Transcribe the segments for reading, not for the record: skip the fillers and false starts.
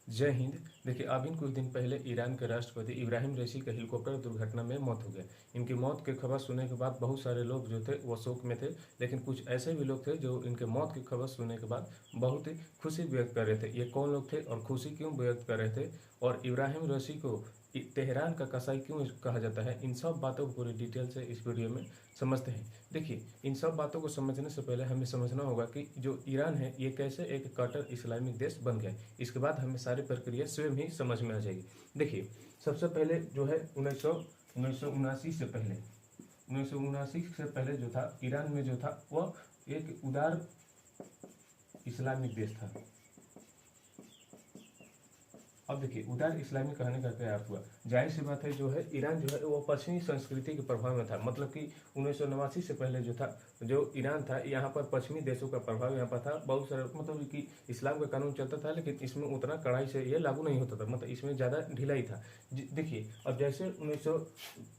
जय हिंद। देखिए, अभी कुछ दिन पहले ईरान के राष्ट्रपति इब्राहिम रईसी का हेलीकॉप्टर दुर्घटना में मौत हो गया। इनकी मौत की खबर सुनने के बाद बहुत सारे लोग जो थे वो शोक में थे, लेकिन कुछ ऐसे भी लोग थे जो इनके मौत की खबर सुनने के बाद बहुत ही खुशी व्यक्त कर रहे थे। ये कौन लोग थे और खुशी क्यों व्यक्त कर रहे थे, और इब्राहिम रईसी को तेहरान का कसाई क्यों कहा जाता है, इन सब बातों को पूरी डिटेल से इस वीडियो में समझते हैं। देखिए, इन सब बातों को समझने से पहले हमें समझना होगा कि जो ईरान है ये कैसे एक कट्टर इस्लामिक देश बन गया। इसके बाद हमें सारी प्रक्रिया स्वयं ही समझ में आ जाएगी। देखिए, सबसे पहले जो है 1979 से पहले 1979 से पहले जो था ईरान में जो था वह एक उदार इस्लामिक देश था। अब देखिए, उदार इस्लामी कहने का क्या अर्थ हुआ। जाहिर सी बात है, जो है ईरान जो है वो पश्चिमी संस्कृति के प्रभाव में था। मतलब कि 1989 से पहले जो था, जो ईरान था, यहाँ पर पश्चिमी देशों का प्रभाव यहाँ पर था। बहुत सारे मतलब कि इस्लाम का कानून चलता था, लेकिन इसमें उतना कड़ाई से ये लागू नहीं होता था। मतलब इसमें ज़्यादा ढिलाई था। देखिए, अब जैसे 1900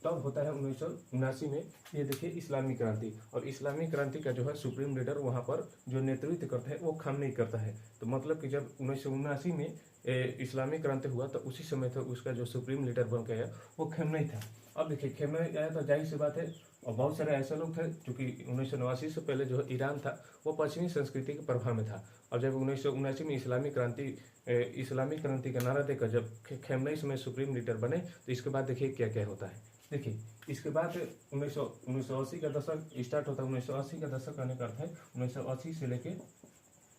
तब होता है 1979 में, ये देखिए इस्लामी क्रांति, और इस्लामी क्रांति का जो है सुप्रीम लीडर वहाँ पर जो नेतृत्व करता है वो खामनेई करता है। तो मतलब कि जब 1979 में इस्लामी क्रांति हुआ तो उसी समय तो उसका जो सुप्रीम लीडर बन गया वो खेमनेई था। अब देखिए, खेमनेई आया तो जाहिर सी बात है, और बहुत सारे ऐसे लोग थे क्योंकि 1989 से पहले जो ईरान था वो पश्चिमी संस्कृति के प्रभाव में था। और जब 1979 में इस्लामी क्रांति का नारा देकर जब खेमनेई में सुप्रीम लीडर बने, तो इसके बाद देखिए क्या क्या होता है। देखिए, इसके बाद 1980 का दशक स्टार्ट होता है। 1980 का दशक आने का अर्थ है 1980 से लेके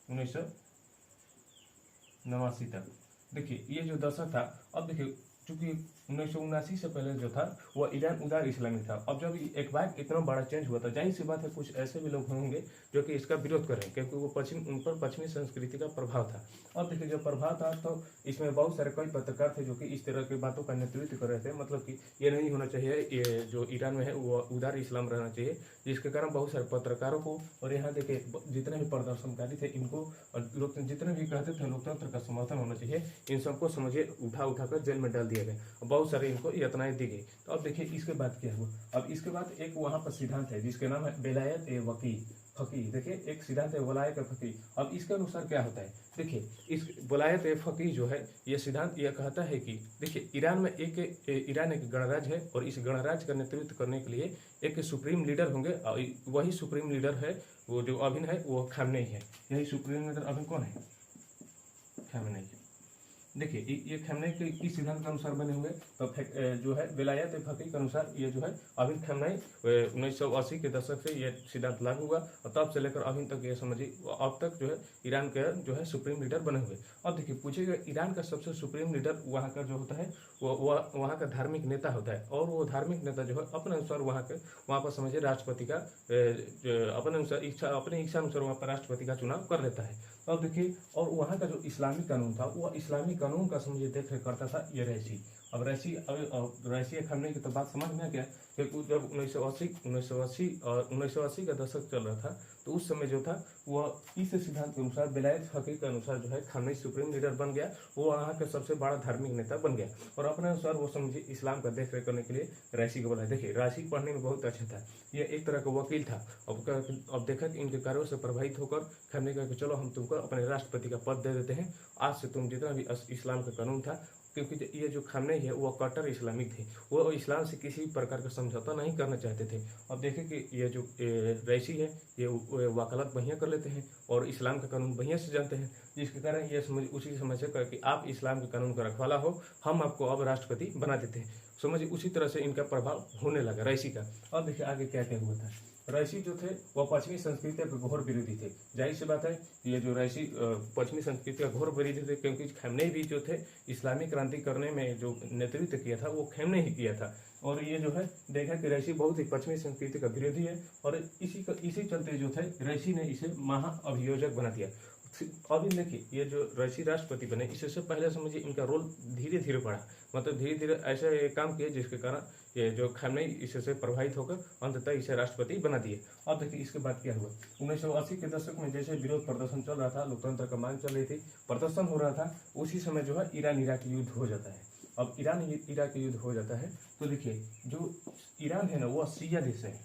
1989 तक। देखिए, ये जो दशक था, अब देखिए चूंकि 1979 से पहले जो था वह ईरान उदार इस्लामिक था। अब जब एक बार इतना बड़ा चेंज हुआ था, जाहिर सी बात है कुछ ऐसे भी लोग होंगे जो कि इसका विरोध कर रहे हैं, क्योंकि वो उन पर पश्चिमी संस्कृति का प्रभाव था। अब देखिए, जब प्रभाव था तो इसमें बहुत सारे कई पत्रकार थे जो कि इस तरह की बातों का नेतृत्व कर रहे थे। मतलब कि ये नहीं होना चाहिए, ये जो ईरान में है वो उदार इस्लाम रहना चाहिए, जिसके कारण बहुत सारे पत्रकारों को, और यहाँ देखिए जितने भी प्रदर्शनकारी थे इनको, और लोग जितने भी कहते थे लोकतंत्र का समर्थन होना चाहिए, इन सबको समझिए उठाकर जेल में डाल दिया गया। बहुत सारे इनको यातनाएं दी गई। तो अब देखिए इसके बाद क्या हुआ। अब इसके बाद एक वहां पर सिद्धांत है जिसके नाम है बेलायत ए वकी फकीह। देखिए, एक सिद्धांत है वलायत ए फकीह। अब इसके अनुसार क्या होता है, देखिए इस वलायत ए फकीह जो है, यह सिद्धांत यह कहता है कि देखिए ईरान में ईरान एक गणराज्य है, और इस गणराज्य का नेतृत्व करने के लिए एक सुप्रीम लीडर होंगे, और वही सुप्रीम लीडर है वो जो अभी है वो खामनेई है। यही सुप्रीम लीडर अभी कौन है, खामनेई। देखिए, ये खामनेई के इस सिद्धांत के अनुसार बने हुए। तो जो है विलायत फकीह के अनुसार ये जो है अभी खामनेई 1980 के दशक से ये सिद्धांत लागू हुआ, और तब से लेकर अभी तक ये समझिए अब तक जो है ईरान के जो है सुप्रीम लीडर बने हुए। अब देखिए, पूछिएगा ईरान का सबसे सुप्रीम लीडर वहाँ का जो होता है वो वहाँ का धार्मिक नेता होता है, और वो धार्मिक नेता जो है अपने अनुसार वहाँ पर समझिए राष्ट्रपति का अपने अनुसार अपने इच्छा अनुसार वहाँ पर राष्ट्रपति का चुनाव कर लेता है। अब देखिए, और वहाँ का जो इस्लामी कानून था वह इस्लामी कानून का समझिए देख रेख करता था ये रईसी। अब रईसी खामनेई की तो बात समझ में आ गया, क्योंकि जब 1980 का दशक चल रहा था, तो उस समय जो था वह इस सिद्धांत के अनुसार बेलायत फकीह के अनुसार जो है खामनेई सुप्रीम लीडर बन गया। वो वहाँ का सबसे बड़ा धार्मिक नेता बन गया, और अपने अनुसार वो समझिए इस्लाम का देख रेख करने के लिए रईसी को बोला। देखिए, रईसी पढ़ने में बहुत अच्छा था, ये एक तरह का वकील था। अब देखा कि इनके कार्यों से प्रभावित होकर खामनेई कहा कि चलो हम तुमको अपने राष्ट्रपति का पद दे देते हैं, आज से तुम जितना भी इस्लाम का कानून था, क्योंकि ये जो खामनेई है वो कट्टर इस्लामिक थे, वो इस्लाम से किसी प्रकार का समझौता नहीं करना चाहते थे। अब देखें कि ये जो रईसी है ये वकालत बढ़िया कर लेते हैं और इस्लाम का कानून बढ़िया से जानते हैं, जिसके कारण ये उसी समझ से कि आप इस्लाम के कानून का रखवाला हो, हम आपको अब राष्ट्रपति बना देते हैं। समझिए उसी तरह से इनका प्रभाव होने लगा रईसी का। अब देखिए आगे क्या क्या हुआ था। रईसी जो थे वह पश्चिमी संस्कृति के घोर विरोधी थे। जाहिर सी बात है, ये जो रईसी पश्चिमी संस्कृति का घोर विरोधी थे, क्योंकि खामनेई भी जो थे इस्लामी क्रांति करने में जो नेतृत्व किया था वो खामनेई ही किया था। और ये जो है देखा कि रईसी बहुत ही पश्चिमी संस्कृति का विरोधी है, और इसी चलते जो थे रईसी ने इसे महाअभियोजक बना दिया। अभी देखिए, ये जो रईसी राष्ट्रपति बने इससे पहले समझिए इनका रोल धीरे धीरे बढ़ा, मतलब धीरे धीरे ऐसे काम किए जिसके कारण ये जो खामनेई इससे प्रभावित होकर अंततः इसे राष्ट्रपति बना दिए। अब देखिए इसके बाद क्या हुआ। 1980 के दशक में जैसे विरोध प्रदर्शन चल रहा था, लोकतंत्र का मांग चल रही थी, प्रदर्शन हो रहा था, उसी समय जो है ईरान इराक युद्ध हो जाता है। अब ईरान इराक युद्ध हो जाता है तो देखिए जो ईरान है ना वो शिया देश है।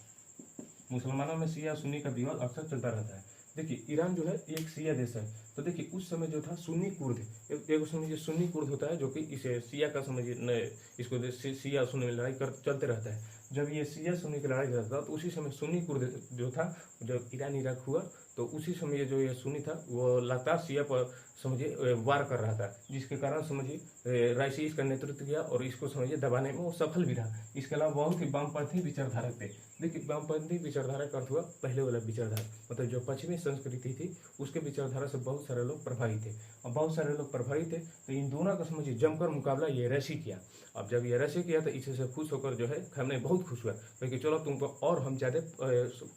मुसलमानों में शिया सुन्नी का विवाद अक्सर चलता रहता है। देखिए ईरान जो है एक शिया देश है। तो देखिए उस समय जो था सुन्नी कुर्द, एक समझिए सुन्नी कुर्द होता है जो कि इसे शिया का समझिए इसको शिया सुन्नी में लड़ाई कर चलते रहता है। जब ये शिया सुन्नी की लड़ाई रहता था तो उसी समय सुन्नी कुर्द जो था, जब ईरान इराक हुआ तो उसी समय जो ये सुन्नी था वो लगातार शिया पर समझिए वार कर रहा था, जिसके कारण समझिए राइसी इसका नेतृत्व किया और इसको समझिए दबाने में वो सफल भी रहा। इसके अलावा बहुत ही वामपंथी विचारधारा थे। देखिए वामपंथी विचारधारा का अर्थ हुआ पहले वाला विचारधारा, मतलब जो पश्चिमी संस्कृति थी उसके विचारधारा से बहुत सारे लोग प्रभावित थे। और बहुत सारे लोग प्रभावित थे तो इन दोनों का समझिए जमकर मुकाबला ये रैसी किया। अब जब ये रैसी किया तो इसी से खुश होकर जो है खमेनी बहुत खुश हुआ, क्योंकि चलो तुमको और हम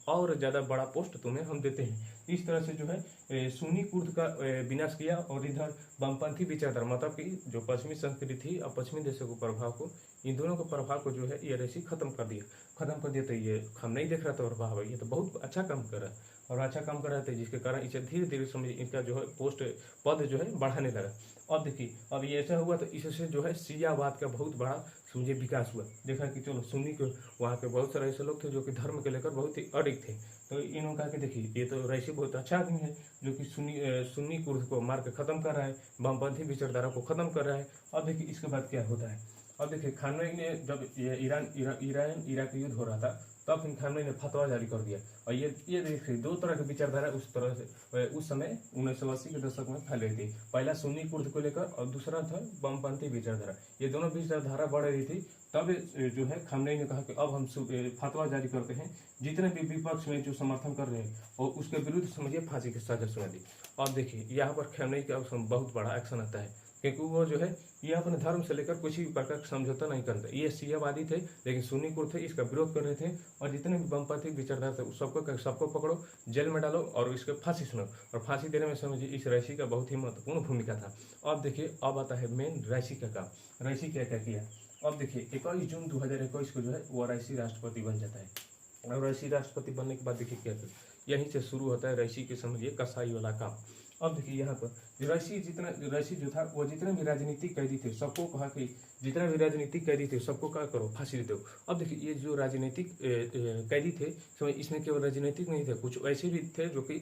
और ज़्यादा बड़ा पोस्ट तुम्हें हम देते हैं। इस तरह से जो है सुन्नी कुर्द का विनाश किया और इधर वामपंथी विचारधारा, मतलब कि जो पश्चिमी संस्कृति और पश्चिमी देशों के प्रभाव को, इन दोनों के प्रभाव को जो है ये रैसी खत्म कर दिया। तो ये हम नहीं देख रहा था प्रभाव, ये तो बहुत अच्छा काम कर रहा है और अच्छा काम कर रहे थे, जिसके कारण इसे धीरे धीरे समझिए इनका जो है पद जो है बढ़ाने लगा। अब देखिए अब ये ऐसा हुआ तो इससे जो है शियावाद का बहुत बड़ा समझिए विकास हुआ। देखा कि चलो सुन्नी को वहाँ के बहुत सारे ऐसे लोग थे जो कि धर्म के लेकर बहुत ही अडिग थे। तो इन्होंने कहा कि देखिए ये तो रईसी बहुत अच्छा आदमी है जो कि सुन्नी कुर्द को मार के खत्म कर रहा है, वामपंथी विचारधारा को खत्म कर रहा है। अब देखिए इसके बाद क्या होता है। अब देखिए खामनेई ने जब ये ईरान इराक युद्ध हो रहा था तब फिर खामनेई ने फतवा जारी कर दिया। और ये देखिए दो तरह की विचारधारा उस तरह से उस समय 1980 के दशक में फैल रही थी। पहला सुन्नी कुर्द को लेकर और दूसरा था वामपंथी विचारधारा। ये दोनों विचारधारा बढ़ रही थी। तब जो है खामनेई ने कहा कि अब हम फतवा जारी करते हैं, जितने भी विपक्ष में जो समर्थन कर रहे हैं और उसके विरुद्ध समझिए फांसी की सजा सुना दी। अब देखिए यहाँ पर खामनेई का बहुत बड़ा एक्शन आता है, क्योंकि वो जो है ये अपने धर्म से लेकर कुछ भी प्रकार का समझौता नहीं करते। ये शियावादी थे लेकिन सुन्नी कुर्द थे, इसका विरोध कर रहे थे। और जितने भी वामपंथी विचारधारा थे सबको पकड़ो, जेल में डालो और इसके फांसी सुनो। और फांसी देने में समझिए इस रईसी का बहुत ही महत्वपूर्ण भूमिका था। अब देखिए अब आता है मेन रईसी का काम। रईसी क्या क्या किया। अब देखिए 21 जून 2021 को जो है वो रईसी राष्ट्रपति बन जाता है। और रईसी राष्ट्रपति बनने के बाद देखिए क्या यहीं से शुरू होता है रईसी के समझिए कसाई वाला काम। अब देखिए यहाँ पर रईसी जो था वो जितने भी राजनीतिक कैदी थे सबको कहा कि जितने भी राजनीतिक कैदी थे सबको क्या करो फांसी दे दो। अब देखिए ये जो राजनीतिक कैदी थे समझ इसमें केवल राजनीतिक नहीं थे, कुछ ऐसे भी थे जो कि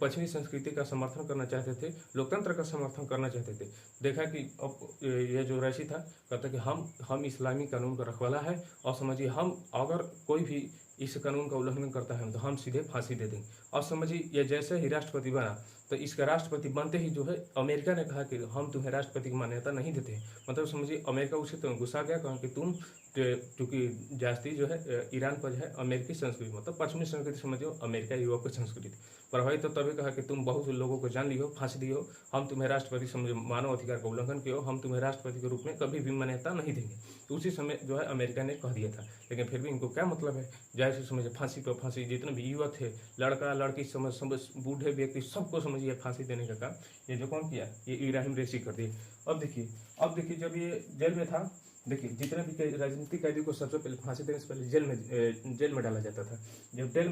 पश्चिमी संस्कृति का समर्थन करना चाहते थे, लोकतंत्र का समर्थन करना चाहते थे। देखा कि अब ये जो रईसी था कहता कि हम इस्लामी कानून का रखवाला है और समझिए हम अगर कोई भी इस कानून का उल्लंघन करता है तो हम सीधे फांसी दे देंगे। अब समझिए ये जैसे ही राष्ट्रपति बना तो इसका राष्ट्रपति बनते ही जो है अमेरिका ने कहा कि हम तुम्हें राष्ट्रपति की मान्यता नहीं देते। मतलब समझिए अमेरिका उसे तो गुस्सा गया, कहा कि तुम क्योंकि जास्ती जो है ईरान पर जो है अमेरिकी संस्कृति मतलब पश्चिमी संस्कृति समझिए अमेरिका यूरोप की संस्कृति प्रभावित। तो तभी कहा कि तुम बहुत लोगों को जान लियो, फांसी दियो, हम तुम्हें राष्ट्रपति समझो मानव अधिकार का उल्लंघन किया, हम तुम्हें राष्ट्रपति के रूप में कभी भी मान्यता नहीं देंगे। तो उसी समय जो है अमेरिका ने कह दिया था, लेकिन फिर भी इनको क्या मतलब है, जैसे समझिए फांसी पर फांसी, जितने भी युवा थे लड़का लड़की समझ बूढ़े व्यक्ति सबको समझिए फांसी देने का काम ये जो कौन किया, ये इब्राहिम रईसी कर दिए। अब देखिए जब ये जेल में था, देखिए जितने भी राजनीतिक कैदी को सबसे पहले फांसी देने से पहले जेल में डाला जाता था। जब जेल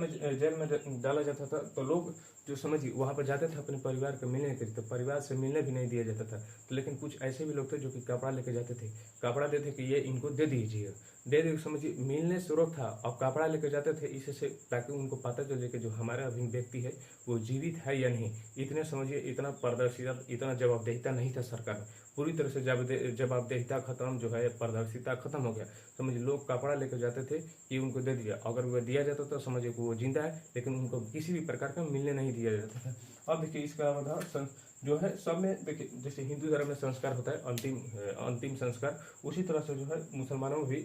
में डाला जाता था तो लोग जो समझिए वहाँ पर जाते थे अपने परिवार को मिलने के लिए, तो परिवार से मिलने भी नहीं दिया जाता था। तो लेकिन कुछ ऐसे भी लोग थे जो कि कपड़ा लेके जाते थे, कपड़ा देते कि ये इनको दे दीजिए, दे समझिए मिलने से रोक था। अब कपड़ा लेके जाते थे इससे ताकि उनको पता चले कि जो हमारा अभी व्यक्ति है वो जीवित है या नहीं। इतने समझिए इतना पारदर्शिता इतना जवाबदेहिता नहीं था सरकार में, पूरी तरह से जवाबदेहिता खत्म, जो है पारदर्शिता खत्म हो गया। समझिए लोग कपड़ा लेकर जाते थे कि उनको दे दिया, अगर वो दिया जाता तो समझिए कि वो जिंदा है, लेकिन उनको किसी भी प्रकार का मिलने नहीं दिया जाता था। अब देखिए इसका मतलब जो है सब में देखिए जैसे हिंदू धर्म में संस्कार होता है अंतिम संस्कार, उसी तरह से जो है मुसलमानों में भी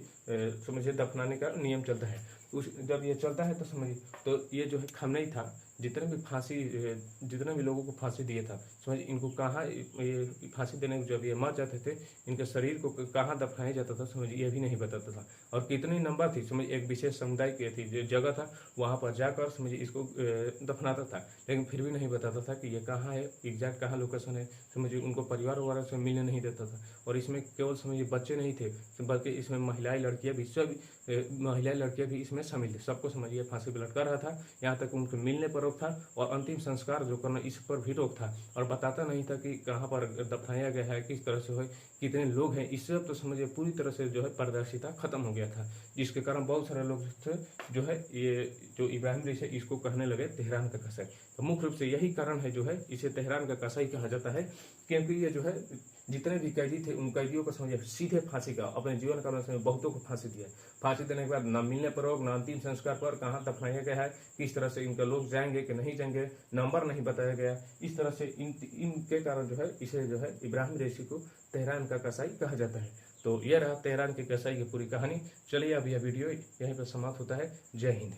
समझिए दफनाने का नियम चलता है। जब ये चलता है तो समझिए तो ये जो है खामनेई था जितने भी लोगों को फांसी दिया था समझिए इनको कहाँ ये फांसी देने को जब ये मर जाते थे इनके शरीर को कहाँ दफनाया जाता था समझिए ये भी नहीं बताता था। और कितनी नंबर थी समझिए एक विशेष समुदाय की थी जो जगह था वहाँ पर जाकर समझिए इसको दफनाता था, लेकिन फिर भी नहीं बताता था कि ये कहाँ है, एग्जैक्ट कहाँ लोकेशन है। समझिए उनको परिवार वगैरह से मिलने नहीं देता था। और इसमें केवल समझिए बच्चे नहीं थे बल्कि इसमें महिलाएं लड़कियां भी इसमें शामिल थे। सबको समझिए फांसी पर लटका रहा था, यहाँ तक उनके मिलने पर रोक था और अंतिम संस्कार जो करना इस पर भी रोक था। और बताता नहीं था कि कहाँ पर दफनाया गया है, किस तरह से हो, कितने लोग हैं, इससे तो समझिए पूरी तरह से जो है पारदर्शिता खत्म हो गया था, जिसके कारण बहुत सारे लोग थे जो है ये जो इब्राहिम रईसी इसको कहने लगे तेहरान का कसाई। तो मुख्य रूप से यही कारण है जो है इसे तेहरान का कसाई कहा जाता है, क्योंकि ये जो है जितने भी कैदी थे उन कैदियों को समझे सीधे फांसी का, अपने जीवन काल में बहुतों को फांसी दिया। फांसी देने के बाद न मिलने पर न अंतिम संस्कार पर कहाँ दफनाया गया है, किस तरह से इनके लोग जाएंगे कि नहीं जाएंगे, नंबर नहीं बताया गया। इस तरह से इनके कारण जो है इसे जो है इब्राहिम रईसी को तेहरान का कसाई कहा जाता है। तो यह रहा तेहरान के कसाई की पूरी कहानी। चलिए अब यह वीडियो यहीं पर समाप्त होता है। जय हिंद।